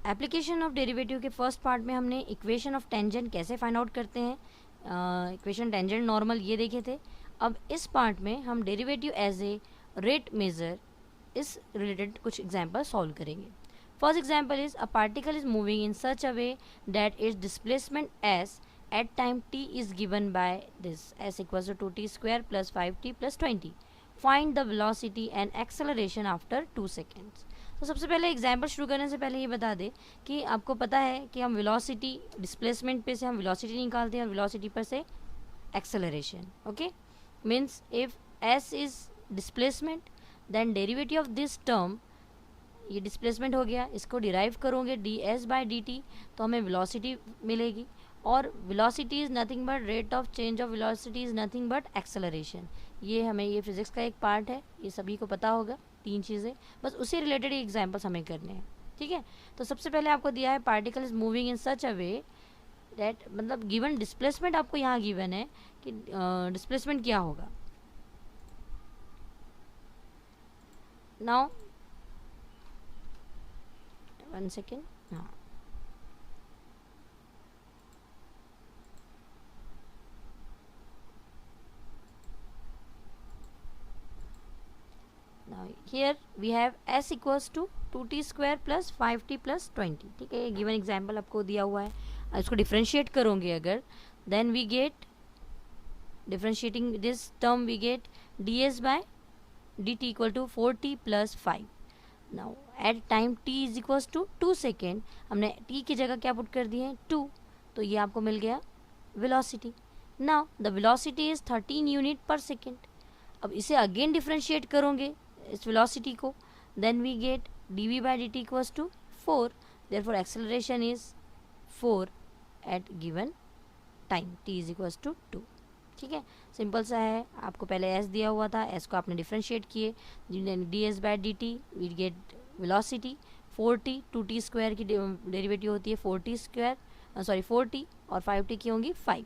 Application of derivative के first part में हमने इक्वेशन ऑफ टेंजेंट कैसे फाइंड आउट करते हैं, इक्वेशन टेंजेंट नॉर्मल ये देखे थे। अब इस पार्ट में हम derivative as a rate measure इस रिलेटेड कुछ एग्जाम्पल सॉल्व करेंगे। First example is a particle is moving in such a way that is displacement s at time t is given by this s equals to 2t square plus 5t plus 20. Find the velocity and acceleration after 2 seconds. तो सबसे पहले example शुरू करने से पहले ये बता दें कि आपको पता है कि हम वेलोसिटी डिस्प्लेसमेंट पे से हम वेलोसिटी निकालते हैं और वेलोसिटी पर से acceleration. Okay, means if s is displacement then derivative of this term, ये डिस्प्लेसमेंट हो गया, इसको डिराइव करोगे d S by D t तो हमें वेलोसिटी मिलेगी। और velocity is nothing but rate of change of velocity is nothing but acceleration. ये हमें, ये फिजिक्स का एक पार्ट है, ये सभी को पता होगा, तीन चीज़ें, बस उसी रिलेटेड एग्जाम्पल्स हमें करने हैं। ठीक है, तो सबसे पहले आपको दिया है particle is moving in such a way that, मतलब गिवन डिस्प्लेसमेंट आपको यहाँ गिवन है कि डिस्प्लेसमेंट क्या होगा। नाउ 1 सेकेंड, हाँ, now here we have s equals to 2t square plus 5t plus 20। ठीक है, ये गिवन एग्जाम्पल आपको दिया हुआ है, इसको डिफ्रेंशिएट करोगे अगर, then we get, differentiating this term we get ds by dt equal to 4t plus 5। Now at time t is equals to 2 second, हमने t की जगह क्या पुट कर दिए हैं 2, तो ये आपको मिल गया velocity. Now the velocity is 13 unit per second. अब इसे अगेन डिफ्रेंशिएट करोगे इस वेलोसिटी को, then we get dv by dt equals to 4, therefore acceleration is 4 at given time t is equals to 2। ठीक है, सिंपल सा है, आपको पहले s दिया हुआ था, s को आपने डिफ्रेंशिएट किए, ds by dt we get velocity 4t, 2t square की डेरिवेटिव होती है 4t स्क्वायर, सॉरी 4t, और 5t की होंगी 5।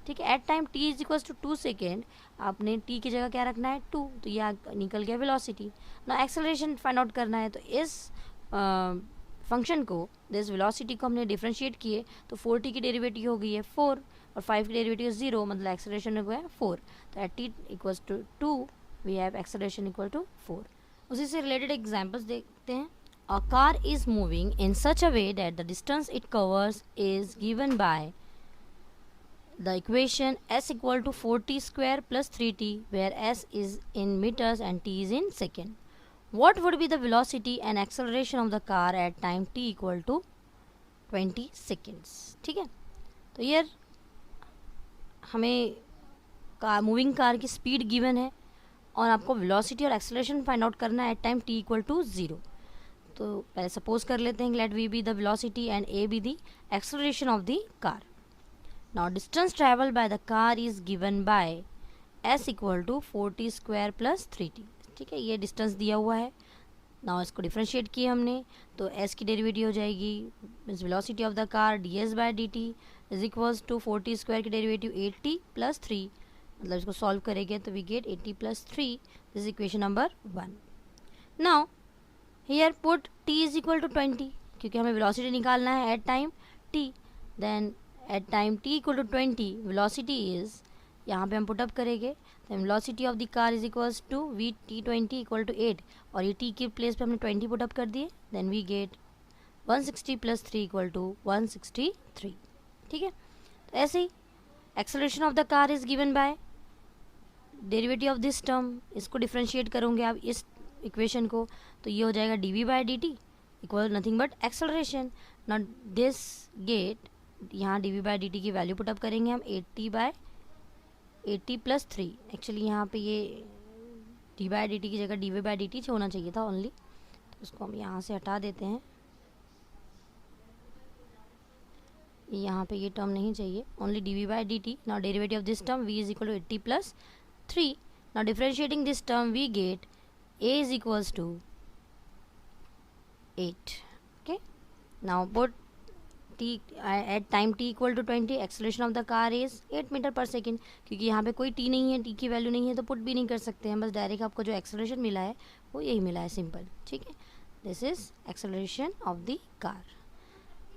ठीक है, at time t is equals to 2 second, आपने t की जगह क्या रखना है 2, तो ये निकल गया वेलोसिटी। ना एक्सेलरेशन फाइंड आउट करना है, तो इस फंक्शन को, दिस वेलोसिटी को हमने डिफ्रेंशिएट किए, तो 4t की डेरिवेटिव हो गई है 4 और 5 की डेरिवेटिव 0, मतलब एक्सेलरेशन हो गया 4। तो एट t इक्वल्स to 2 we have acceleration equal to 4। उसी से रिलेटेड एग्जाम्पल्स देखते हैं। A car is moving in such a way that the distance it covers is given by the equation s equal to 4t square plus 3t, where s is in meters and t is in second. What would be the velocity and acceleration of the car at time t equal to 20 seconds? ठीक है, तो यार हमें moving car की speed given है और आपको velocity और एक्सेलरेशन फाइंड आउट करना है at time t equal to 0। तो पहले सपोज कर लेते हैं, let v be the velocity and a be the acceleration of the car. Now distance traveled by the car is given by s equal to 4t square plus 3t। ठीक है, ये distance दिया हुआ है। Now इसको differentiate किया हमने, तो s की डेरिवेटिव हो जाएगी means velocity of the car ds by dt is equals to 4t square की डेरिवेटिव 8t प्लस 3, मतलब इसको सॉल्व करेंगे तो we get 80 plus 3, this is equation number 1। Now here put t is equal to 20, क्योंकि हमें वेलोसिटी निकालना है at time t, then at time t equal to 20 velocity is, यहाँ पे हम पुटअप करेंगे, then velocity of the car is equals to v t 20 equal to 8, और ये t के प्लेस पे हमने 20 पुटअप कर दिए, then we get 160 plus 3 equal to 163। ठीक है, तो ऐसे ही acceleration of the car is given by derivative of this term, इसको डिफ्रेंशिएट करोगे आप इस इक्वेशन को, तो ये हो जाएगा dv by dt equal nothing but acceleration. Not this get, यहाँ dv बाई dt की वैल्यू पुटअप करेंगे हम 80 प्लस 3, एक्चुअली यहाँ पे ये d बाई dt की जगह dv बाई dt होना चाहिए था ओनली, तो उसको हम यहाँ से हटा देते हैं, यहाँ पे ये टर्म नहीं चाहिए, only dv by dt। Now derivative of this term v is equal to 80 plus 3, now differentiating this term we get a is equals to 8। Okay, now put t at time t equal to 20, acceleration of the car is 8 metre per second, क्योंकि यहाँ पे कोई t नहीं है, t की value नहीं है, तो पुट भी नहीं कर सकते हैं, बस डायरेक्ट आपको जो एक्सेलरेशन मिला है वो यही मिला है, सिंपल। ठीक है, this is acceleration of the car.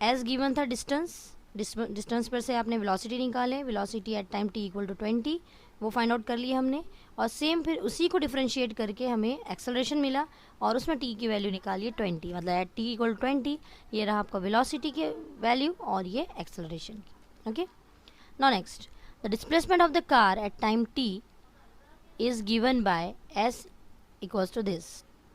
As given था डिस्टेंस पर से आपने वेलोसिटी निकाले, velocity at time t equal to 20, वो फाइंड आउट कर लिया हमने। और सेम फिर उसी को डिफरेंशिएट करके हमें एक्सेलरेशन मिला और उसमें t की वैल्यू निकालिए 20, मतलब एट t इक्वल टू 20 ये रहा आपका वेलोसिटी के वैल्यू और ये एक्सेलरेशन की। Okay, now next, the displacement of the car eight time t is given by s equals to this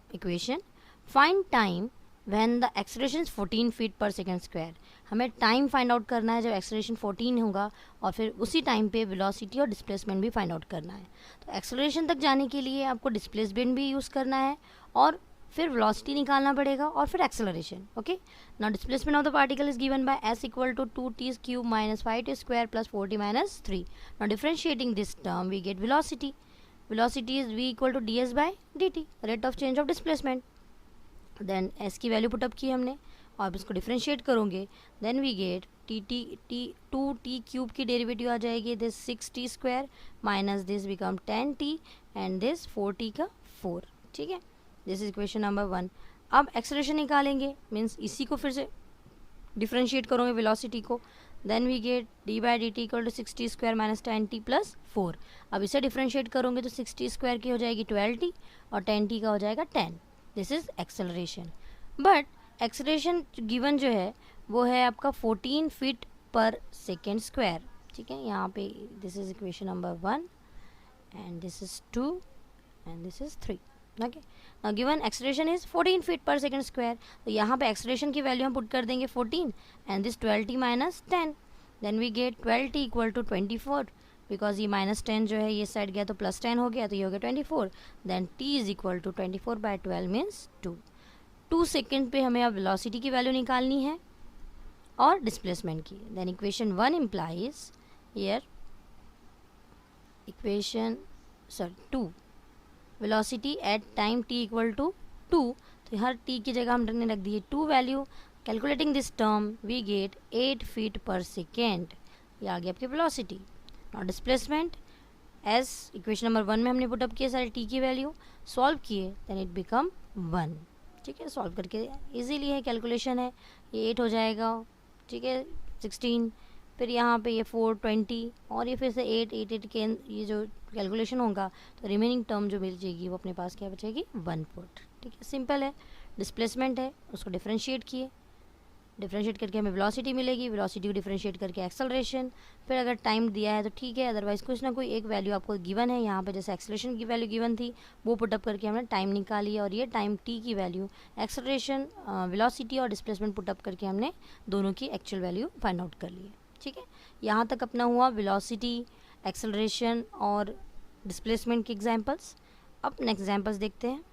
equation. Find time when the acceleration is 14 feet per second square. हमें time find out करना है जब acceleration 14 होगा और फिर उसी time पे velocity और डिस्प्लेसमेंट भी फाइंड आउट करना है। तो एक्सेलरेशन तक जाने के लिए आपको डिस्प्लेसमेंट भी यूज़ करना है और फिर वेलोसिटी निकालना पड़ेगा और फिर acceleration. Okay, now displacement of the particle is given by s equal to 2t cube minus 5t square plus 4t minus 3। Now differentiating this term we get velocity. Velocity is v equal to ds by dt, rate of change of displacement. Then s की value put up की हमने और इसको differentiate करोगे, then we get t 2t cube की derivative आ जाएगी, this 6t square minus this become 10t and this 4t का 4। ठीक है, दिस इज इक्वेशन नंबर 1। अब एक्सेलरेशन निकालेंगे, मीन्स इसी को फिर से डिफ्रेंशिएट करोगे वेलोसिटी को, then we get d by D T equal to 6t square minus 10t plus 4। अब इसे डिफ्रेंशिएट करोगे तो 6t स्क्वायर की हो जाएगी 12t और 10t का हो जाएगा 10। This is acceleration. But acceleration given जो है वो है आपका 14 फीट पर सेकेंड स्क्वायर। ठीक है, यहाँ पे this is equation number 1 and this is 2 and this is 3। Okay, now given acceleration is 14 feet per second square, तो यहाँ पे एक्सेलरेशन की वैल्यू हम पुट कर देंगे 14 and this 12t minus 10, then we get 12t equal to 24, because ये minus 10 जो है ये साइड गया तो प्लस 10 हो गया, तो ये हो गया 24। Then t is equal to 24 by 12 means 2 second पे हमें अब वेलोसिटी की वैल्यू निकालनी है और डिस्प्लेसमेंट की। Then equation 1 implies here equation 2 velocity at time t equal to 2, तो हर t की जगह हमने रख दी है 2 value. Calculating this term we get 8 feet per second, ये आ गया आपकी वेलोसिटी। और डिस्प्लेसमेंट एस इक्वेशन नंबर 1 में हमने पुटअप किए सारे t की वैल्यू, सॉल्व किए, देन इट बिकम 1। ठीक है, सॉल्व करके इजीली है, कैलकुलेशन है, ये 8 हो जाएगा। ठीक है, 16, फिर यहाँ पे ये 4 20 और ये फिर से 8 के ये जो कैलकुलेशन होगा तो रिमेनिंग टर्म जो मिल जाएगी वो अपने पास क्या बचेगी 1 फुट। ठीक है, सिंपल है। डिस्प्लेसमेंट है उसको डिफरेंशिएट किए, डिफरेंशिएट करके हमें वेलोसिटी मिलेगी, वेलोसिटी को डिफरेंशिएट करके एक्सेलरेशन, फिर अगर टाइम दिया है तो ठीक है, अदरवाइज कुछ ना कोई एक वैल्यू आपको गिवन है। यहाँ पे जैसे एक्सेलरेशन की वैल्यू गिवन थी वो पुटअप करके हमने टाइम निकाली और ये टाइम t की वैल्यू, एक्सेलरेशन, वेलोसिटी और डिस्प्लेसमेंट पुटअप करके हमने दोनों की एक्चुअल वैल्यू फाइंड आउट कर ली है। ठीक है, यहाँ तक अपना हुआ वेलोसिटी, एक्सेलरेशन और डिस्प्लेसमेंट के एग्जांपल्स। अब नेक्स्ट एग्जांपल्स देखते हैं।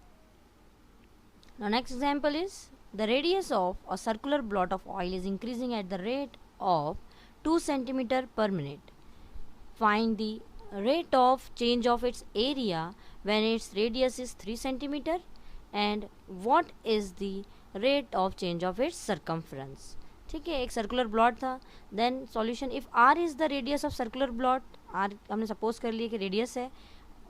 Now next example is the radius of a circular blot of oil is increasing at the rate of 2 centimeter per minute. Find the rate of change of its area when its radius is 3 centimeter and what is the rate of change of its circumference. ठीक है, एक circular blot था, then solution if r is the radius of circular blot, r हमने suppose कर लिया कि radius है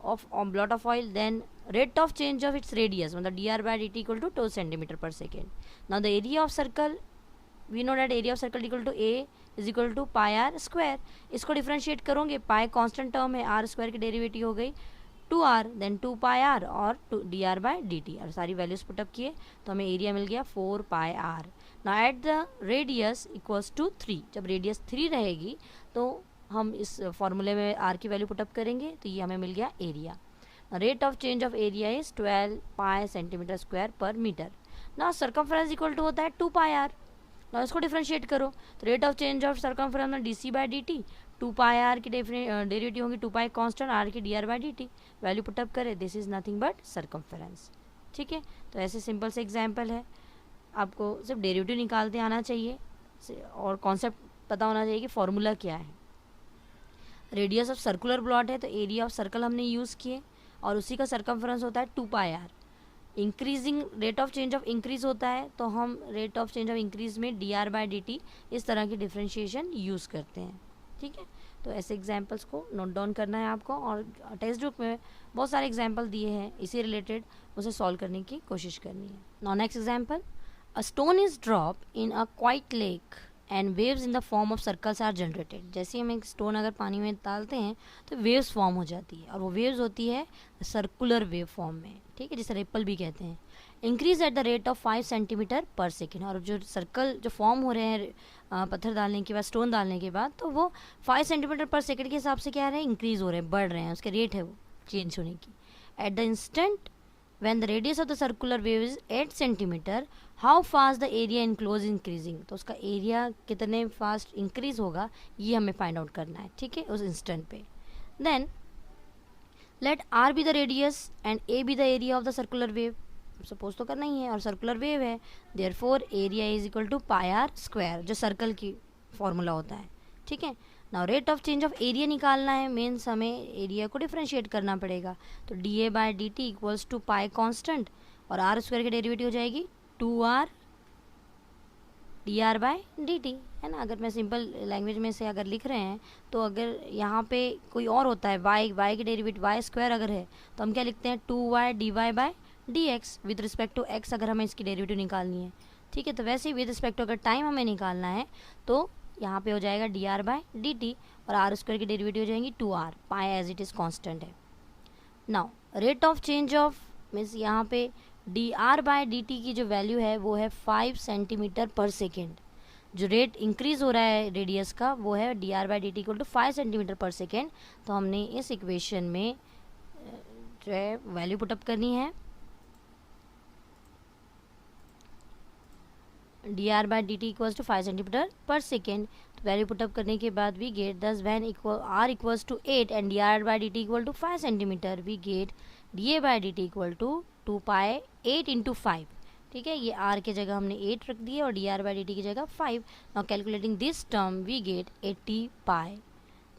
of blot of oil, then rate of change of its radius मतलब dr by dt equal to 2 centimeter per second. Now the area of circle, we know that area of circle equal to a is equal to pi r square. इसको differentiate करोगे, पाई constant term है, r square की derivative हो गई 2r, then 2 pi r और dr by dt, और सारी values put up किए तो हमें एरिया मिल गया 4 pi r. Now at the radius equals to 3, जब रेडियस 3 रहेगी तो हम इस फॉर्मूले में r की वैल्यू पुटअप करेंगे तो ये हमें मिल गया area. Rate of change of area is 12 pi centimetre square पर मीटर। ना सर्कमफ्रेंस इक्वल टू होता है 2 पाई आर। ना इसको डिफरेंशिएट करो तो rate of change of circumference में D C by D T, 2 pi R की डेरिवेटिव होंगी 2 पाई कॉन्स्टेंट, आर की D are by D T, value put up करें, this is nothing but circumference. ठीक है, तो ऐसे सिंपल से एग्जाम्पल है, आपको सिर्फ डेरिवेटिव निकालते आना चाहिए और कॉन्सेप्ट पता होना चाहिए कि फॉर्मूला क्या है। रेडियस ऑफ सर्कुलर ब्लॉट है तो एरिया ऑफ सर्कल हमने यूज़ किए और उसी का सर्कमफ्रेंस होता है 2 pi R. Increasing rate of change of increase होता है तो हम rate of change of increase में D are by D T इस तरह की डिफ्रेंशिएशन यूज़ करते हैं। ठीक है, तो ऐसे एग्जाम्पल्स को नोट डाउन करना है आपको और टेक्स्ट बुक में बहुत सारे एग्जाम्पल दिए हैं इसी रिलेटेड, उसे सॉल्व करने की कोशिश करनी है। Now next example, A stone is dropped in a quiet lake and waves in the form of circles are generated. जैसे हम एक स्टोन अगर पानी में डालते हैं तो वेव्स फॉर्म हो जाती है, और वो वेव्स होती है सर्कुलर वेव फॉर्म में, ठीक है, जिसे रिपल भी कहते हैं. Increase at the rate of 5 centimetre per second. और जो सर्कल जो फॉर्म हो रहे हैं पत्थर डालने के बाद, स्टोन डालने के बाद, तो वो 5 सेंटीमीटर पर सेकेंड के हिसाब से क्या रहे हैं, इंक्रीज हो रहे हैं, बढ़ रहे हैं, उसके रेट है वो चेंज होने की. At the instant when the radius of the circular wave is 8 centimeter, how fast the area enclosed increasing. तो उसका एरिया कितने फास्ट इंक्रीज होगा ये हमें फाइंड आउट करना है, ठीक है, उस इंस्टेंट पे. Then let r be the radius and a be the area of the circular wave. Suppose तो करना ही है, और सर्कुलर वेव है, therefore area is equal to pi r square, जो सर्कल की फॉर्मूला होता है, ठीक है. Now rate of change of area निकालना है, मीन्स हमें एरिया को डिफ्रेंशिएट करना पड़ेगा. तो d a by D T equals to pi constant, और आर स्क्वायर की डेरिवेटिव हो जाएगी 2r d are by D t, है ना. अगर मैं सिंपल लैंग्वेज में से अगर लिख रहे हैं तो अगर यहाँ पे कोई और होता है y की डेरिवेटिव y स्क्वायर अगर है तो हम क्या लिखते हैं 2y d y by d x with respect to x, अगर हमें इसकी डेरिवेटिव निकालनी है, ठीक है. तो वैसे ही विद रिस्पेक्ट टू अगर टाइम हमें निकालना है तो यहाँ पे हो जाएगा D are by D T, और आर स्क्वायर की डेरिवेटिव हो जाएंगी 2r, pi as it is constant है. Now rate of change of means यहाँ पे D are by D T की जो वैल्यू है वो है 5 सेंटीमीटर पर सेकेंड. जो रेट इंक्रीज हो रहा है रेडियस का वो है d are by D T equal to 5 centimetre per second. तो हमने इस इक्वेशन में जो है वैल्यू पुटअप करनी है, d are by D T equals to 5 centimetre per second. तो वैल्यू पुटअप करने के बाद वी गेट दस when equal r equals to 8 and d are by D T equal to 5 centimetre, we get d a by D T equal to 2 pi 8 into 5, ठीक है. ये are के जगह हमने 8 रख दिए और D R by D T की जगह 5. Now calculating this term we get 80 pi.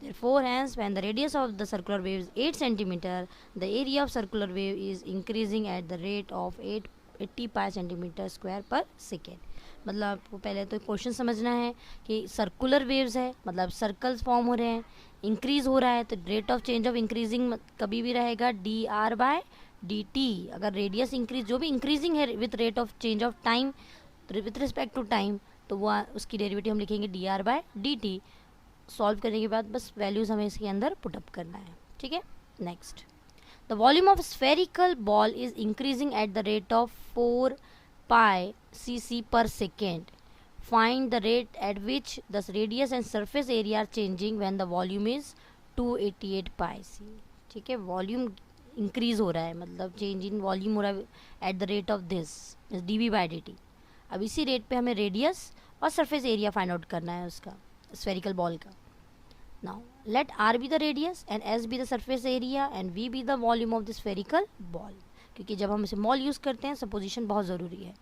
Therefore, hence, when the radius of the circular wave is 8 centimeter, the area of circular wave is increasing at the rate of 80 pi centimetre square पर second. मतलब आपको पहले तो question समझना है कि circular waves है, मतलब सर्कल्स फॉर्म हो रहे हैं, इंक्रीज हो रहा है, तो rate of change of increasing कभी भी रहेगा d are by D t. अगर रेडियस इंक्रीज जो भी इंक्रीजिंग है with rate of change of time with respect to time, तो वो उसकी डेरिवेटिव हम लिखेंगे d are by D t. Solve करने के बाद बस वैल्यूज हमें इसके अंदर पुटअप करना है, ठीक है. Next, the volume of spherical ball is increasing at the rate of 4 pi cc per second. Find the rate at which the radius and surface area are changing when the volume is 288 pi c. ठीक है, volume increase हो रहा है, मतलब change in volume हो रहा है at the rate of this d we by D t. अब इसी रेट पे हमें रेडियस और सरफेस एरिया फाइंड आउट करना है उसका, स्फेरिकल बॉल का. Now let r be the radius and s be the surface area and v be the volume of the spherical ball, क्योंकि जब हम इसे मॉल यूज़ करते हैं सपोजिशन बहुत ज़रूरी है.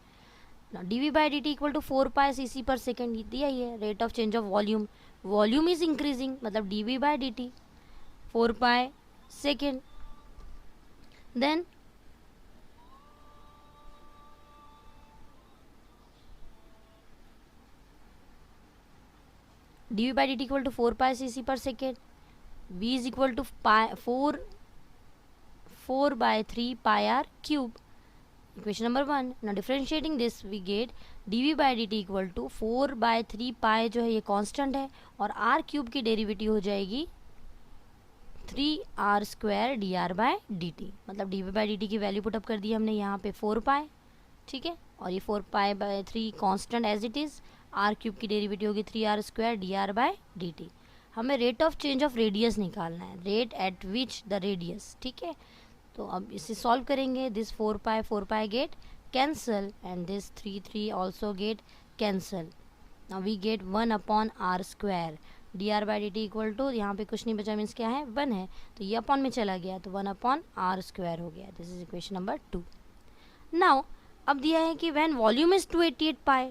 ना D we by D T equal to 4 pi C C पर सेकेंड दिया ही है. Rate of change of volume, volume is increasing, मतलब D we by D T 4 pi second. Then D we by D T equal to 4 pi C C पर second, V is equal to 4 by 3 pi r cube. Equation number 1. Now differentiating this we get dv by dt equal to 4 by 3 pi जो है ये constant है, और r cube की derivative हो जाएगी 3r square D are by D T. मतलब dv by dt की वैल्यू पुटअप कर दी हमने यहाँ पे 4 पाई, ठीक है, और ये 4 pi by 3 constant as it is. r cube की डेरिवेटिव होगी 3r square D are by D T. हमें rate of change of radius निकालना है, rate at which the radius, ठीक है. तो अब इसे सॉल्व करेंगे. This 4 pi get cancel and this 3 also get cancel. Now we get 1 upon R square D are by D T equal to, यहाँ पे कुछ नहीं बचा, मीन्स क्या है 1 है, तो ये अपॉन में चला गया तो 1 अपॉन आर स्क्वायर हो गया. This is equation number 2. Now अब दिया है कि when volume is 288 pi,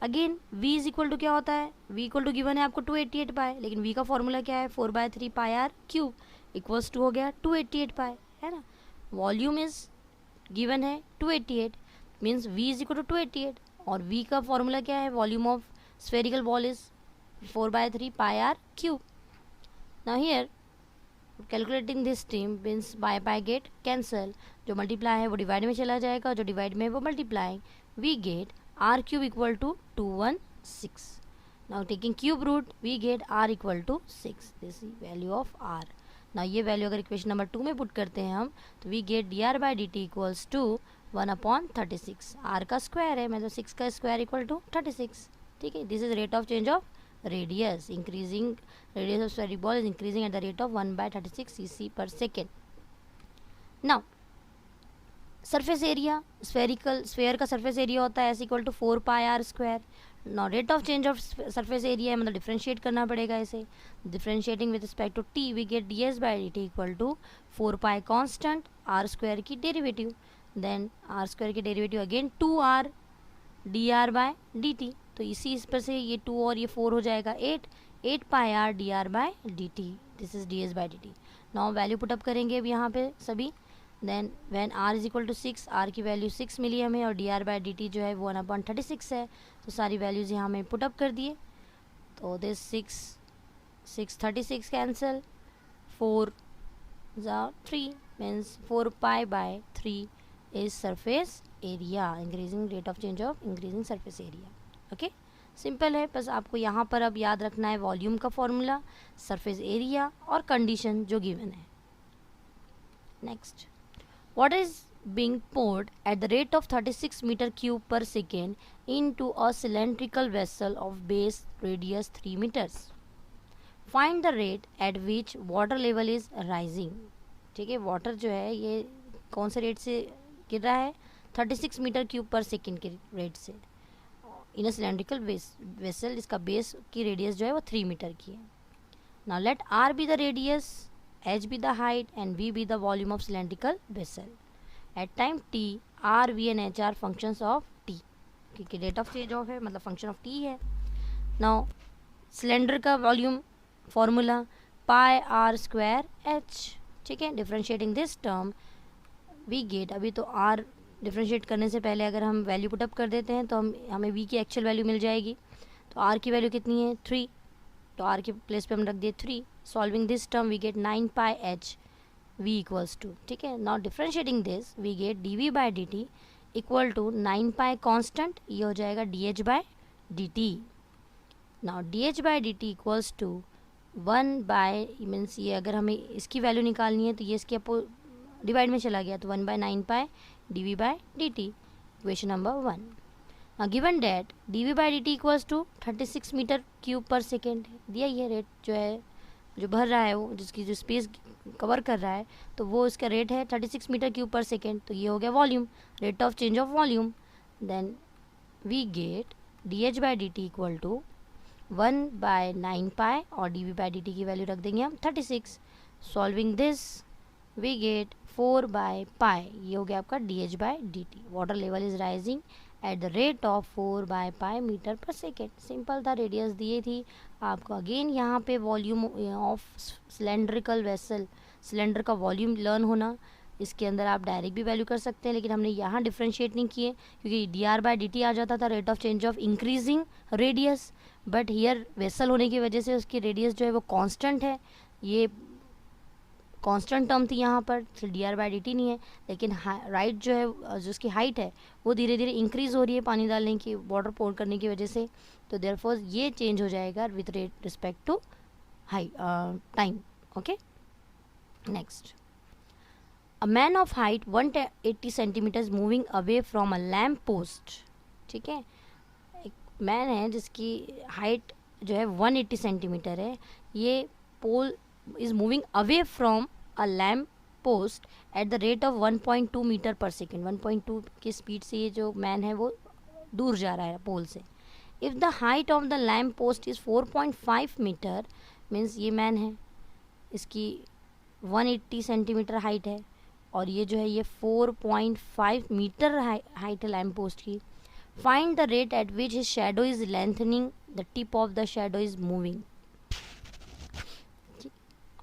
again v is equal to क्या होता है, v इक्वल टू गिवन है आपको 288 पाई, लेकिन v का फॉर्मूला क्या है 4 by 3 pi r cube equals to हो गया 288 पाई, है ना. वॉल्यूम इज गिवन है 288, means v is equal to 288, और v का फॉर्मूला क्या है, volume of spherical ball is 4 by 3 pi r cube. Now here calculating this term means pi get cancel, जो मल्टीप्लाई है वो डिवाइड में चला जाएगा, जो डिवाइड में है वो multiply. We get r cube equal to 216. Now taking cube root we get r equal to 6. This is value of r. Now ये वैल्यू अगर इक्वेशन नंबर 2 में पुट करते हैं हम तो we get d are by D T equals to 1/36. r का square है मतलब 6 का स्क्वायर इक्वल टू 36. ठीक है, this is rate of change of radius. Increasing radius of spheric ball is increasing at the rate of 1/36 cc per second. Now surface area, sphere का surface area होता है s equal to 4 pi r square. Now rate of change of surface area है मतलब differentiate करना पड़ेगा इसे. Differentiating with respect to t we get d S by D T equal to 4 pi constant r square की derivative. Then r square की derivative again 2r d are by D t. तो इस पर से ये 2 और ये 4 हो जाएगा 8 pi R D are by D T. This is D S by D T. Now value put up करेंगे अब यहाँ पे सभी. Then when r is equal to 6, r की वैल्यू 6 मिली हमें और D R by D T जो है वो 1/36 है. तो सारी वैल्यूज़ यहाँ में पुटअप कर दिए. तो this 6 cancel, 4 3 means 4 pi by 3 is surface area, increasing rate of change of increasing surface area. Okay, simple है. बस आपको यहाँ पर अब याद रखना है वॉल्यूम का फॉर्मूला, सरफेस एरिया और कंडीशन जो गिवन है. Next, what is being poured at the rate of 36 meter cube per second into a cylindrical vessel of base radius 3 meters. Find the rate at which water level is rising. ठीक है, water जो है ये कौन से rate से गिर रहा है? 36 मीटर क्यूब पर सेकेंड के रेट से इन अ सिलेंड्रिकल वेसल. इसका बेस की रेडियस जो है वो 3 मीटर की है. Now let r be the radius, h be the height and v be the volume of cylindrical vessel. At time t r v and h are functions of t, क्योंकि rate of change of है मतलब function of t है. Now cylinder का volume formula pi r square h. ठीक है, differentiating this term we get, अभी तो are differentiate करने से पहले अगर हम वैल्यू पुटअप कर देते हैं तो हमें वी की एक्चुअल वैल्यू मिल जाएगी. तो आर की वैल्यू कितनी है? 3. तो आर के प्लेस पे हम रख दिए 3. Solving this term we get 9 pi h v equals to. ठीक है, not differentiating this we get d we by D T equal to 9 pi constant, ये हो जाएगा d h by D T. Now d h by D T equals to 1 by means ये अगर हमें इसकी value निकालनी है तो ये इसके डिवाइड में चला गया तो 1/9 pi D we by D T. Equation number 1. Given that D we by D T equals to 36 metre cube पर सेकेंड दिया. ये रेट जो है जो भर रहा है वो जिसकी जो स्पेस कवर कर रहा है तो वो इसका रेट है 36 मीटर क्यूब पर सेकेंड. तो ये हो गया volume, rate of change of volume. Then we get d h by D T equal to 1/9 pi और d we by D T की वैल्यू रख देंगे हम 36. Solving this we get 4 by pi, ये हो गया आपका d h by D t. Water level is rising at the rate of 4 by pi metre per second. Simple था, radius दिए थी आपको. अगेन यहाँ पे volume of cylindrical vessel, cylinder का वॉल्यूम लर्न होना. इसके अंदर आप डायरेक्ट भी वैल्यू कर सकते हैं लेकिन हमने यहाँ डिफ्रेंशिएट नहीं किए क्योंकि D are by D T आ जाता था rate of change of increasing radius. But here vessel होने की वजह से उसकी रेडियस जो है वो कांस्टेंट है. ये कांस्टेंट टर्म थी यहाँ पर, D R by D T नहीं है. लेकिन राइट जो है जो उसकी हाइट है वो धीरे धीरे इंक्रीज हो रही है पानी डालने की, वाटर पोर करने की वजह से. तो देयरफॉर ये चेंज हो जाएगा with respect to high time. Okay, next. A man of height 180 centimetres moving away from a lamp post. ठीक है, एक मैन है जिसकी हाइट जो है 180 सेंटीमीटर है. ये पोल is moving away from a lamp post at the rate of 1.2 metre per second. 1.2 की स्पीड से ये जो मैन है वो दूर जा रहा है पोल से. If the height of the lamp post is 4.5 metre means ये मैन है, इसकी 180 सेंटीमीटर हाइट है और ये जो है ये 4.5 मीटर हाइट है लैम्प पोस्ट की. Find the rate at which his shadow is lengthening, the tip of the shadow is moving.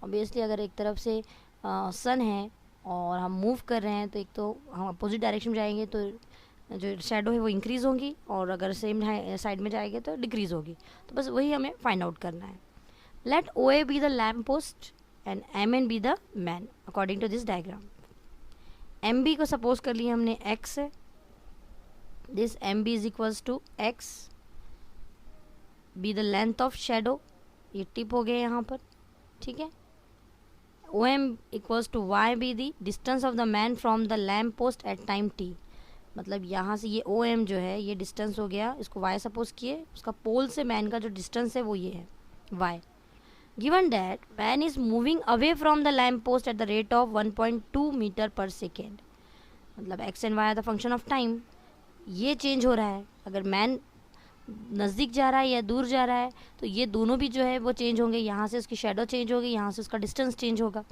Obviously अगर एक तरफ से सन है और हम मूव कर रहे हैं तो एक तो हम अपोजिट डायरेक्शन में जाएंगे तो जो शैडो है वो इंक्रीज़ होगी और अगर सेम साइड में जाएंगे तो डिक्रीज़ होगी. तो बस वही हमें फाइंड आउट करना है. Let o a be the lamp post and m n be the man according to this diagram. M b को सपोज कर लिया हमने एक्स है, this m b is equals to x be the length of shadow, ये tip हो गया यहाँ पर, ठीक है। O m equals to y be the distance of the man from the lamp post at time t, मतलब यहाँ से ये ओ एम जो है ये डिस्टेंस हो गया, इसको वाई सपोज किए, उसका पोल से मैन का जो डिस्टेंस है वो ये है y. Given that man is moving away from the lamp post at the rate of 1.2 metre per second, मतलब x and y are the function of time, ये चेंज हो रहा है। अगर मैन नज़दीक जा रहा है या दूर जा रहा है तो ये दोनों भी जो है वो चेंज होंगे, यहाँ से उसकी शेडो चेंज होगी, यहाँ से उसका डिस्टेंस चेंज होगा,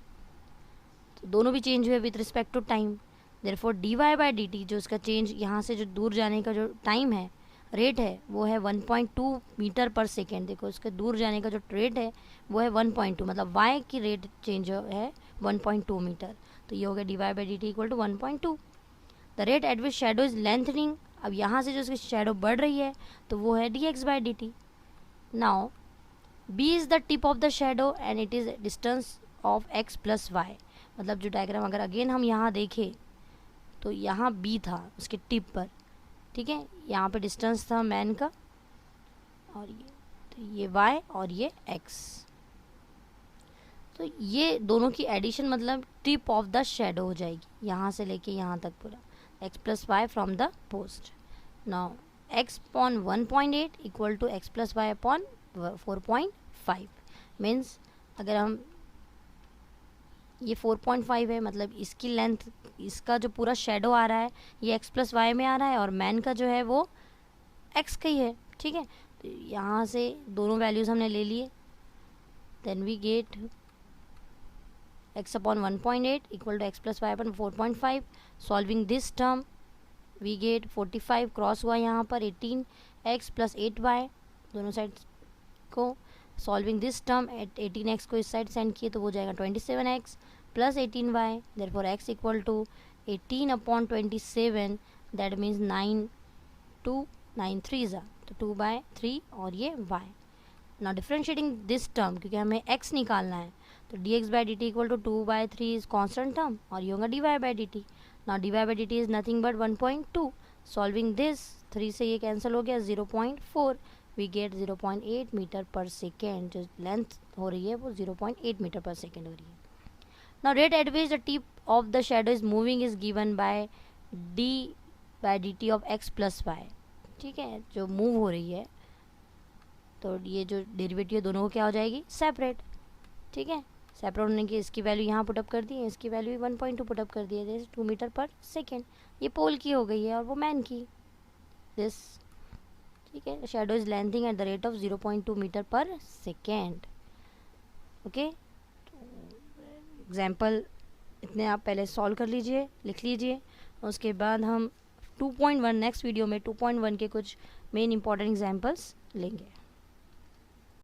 तो दोनों भी चेंज हुए with respect to time. Therefore d y by D T, जो इसका चेंज यहाँ से जो दूर जाने का जो टाइम है, रेट है, वो है 1.2 मीटर पर सेकेंड। देखो इसके दूर जाने का जो रेट है वो है 1.2, मतलब वाई की रेट चेंज है 1.2 मीटर, तो ये हो गया d y by D T equal to 1.2। The rate at which shadow is lengthening, अब यहाँ से जो इसकी शेडो बढ़ रही है तो वो है d x by D T. Now b is the tip of the shadow and it is distance of x plus y, मतलब जो डायग्राम अगर अगेन हम यहाँ देखें तो यहाँ बी था उसके टिप पर, ठीक है, यहाँ पे डिस्टेंस था मैन का, और ये तो ये y और ये x, तो ये दोनों की एडिशन मतलब टिप ऑफ द शेडो हो जाएगी, यहाँ से लेके यहाँ तक पूरा x plus y from the post. Now x upon 1.8 equal to x plus y upon 4.5, means अगर हम ये 4.5 है, मतलब इसकी लेंथ, इसका जो पूरा शेडो आ रहा है ये x प्लस वाई में आ रहा है, और मैन का जो है वो x का ही है, ठीक है। तो यहाँ से दोनों वैल्यूज़ हमने ले लिए, then we get x upon 1.8 equal to x plus y upon 4.5। Solving this term we get 45, cross हुआ यहाँ पर 18x प्लस 8y, दोनों साइड को solving this term eight 18x को इस साइड सेंड किए तो वो जाएगा 27x plus 18y, therefore x equal to 18 upon 27, that means 9 2 9 3 ज़ा, तो 2/3 और ये y। ना डिफ्रेंशिएटिंग दिस टर्म, क्योंकि हमें x निकालना है, तो dx by D T equal to 2/3 is constant term, और ये होगा dy बाई डी टी। ना dy by D t is nothing but 1.2, solving this 3 से ये कैंसिल हो गया 0.4, we get 0.8 metre per second, जो लेंथ हो रही है वो 0.8 मीटर पर सेकेंड हो रही है। Now rate at which the tip of the shadow is moving is given by d by D t of x plus y, ठीक है, जो मूव हो रही है, तो ये जो डेरिवेटिव दोनों को क्या हो जाएगी, सेपरेट, ठीक है। सेपरेट होने की इसकी वैल्यू यहाँ पुटअप कर दी है, इसकी वैल्यू 1.2 पुटअप कर दी है, जैसे 2 मीटर पर सेकेंड, ये पोल की हो गई है और वो मैन की, दिस, ठीक है। Shadow is lengthening at the rate of 0.2 metre per second, okay. Example इतने आप पहले सॉल्व कर लीजिए, लिख लीजिए, उसके बाद हम 2.1 नेक्स्ट वीडियो में 2.1 के कुछ मेन इंपॉर्टेंट एग्जाम्पल्स लेंगे।